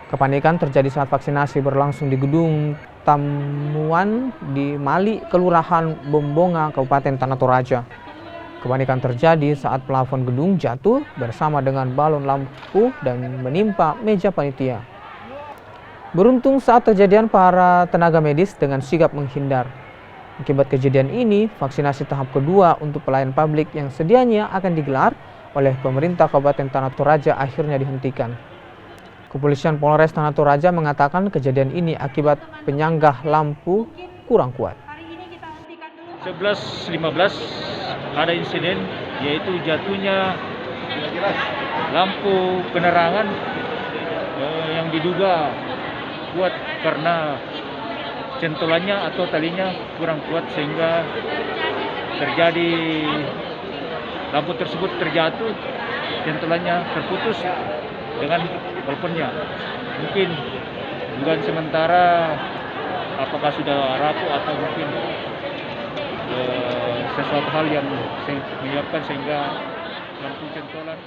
Kepanikan terjadi saat vaksinasi berlangsung di gedung Tamuan di Mali, Kelurahan Bombonga, Kabupaten Tanah Toraja. Kepanikan terjadi saat plafon gedung jatuh bersama dengan balon lampu dan menimpa meja panitia. Beruntung saat kejadian para tenaga medis dengan sigap menghindar. Akibat kejadian ini, vaksinasi tahap kedua untuk pelayan publik yang sedianya akan digelar oleh pemerintah Kabupaten Tanah Toraja akhirnya dihentikan. Kepolisian Polres Tanah Toraja mengatakan kejadian ini akibat penyanggah lampu kurang kuat. 11.15 ada insiden yaitu jatuhnya lampu penerangan yang diduga kuat karena centolannya atau talinya kurang kuat sehingga terjadi lampu tersebut terjatuh, centolannya terputus dengan balkonnya. Mungkin dugaan sementara apakah sudah rapuh atau mungkin sesuatu hal yang menyebabkan sehingga lampu centolan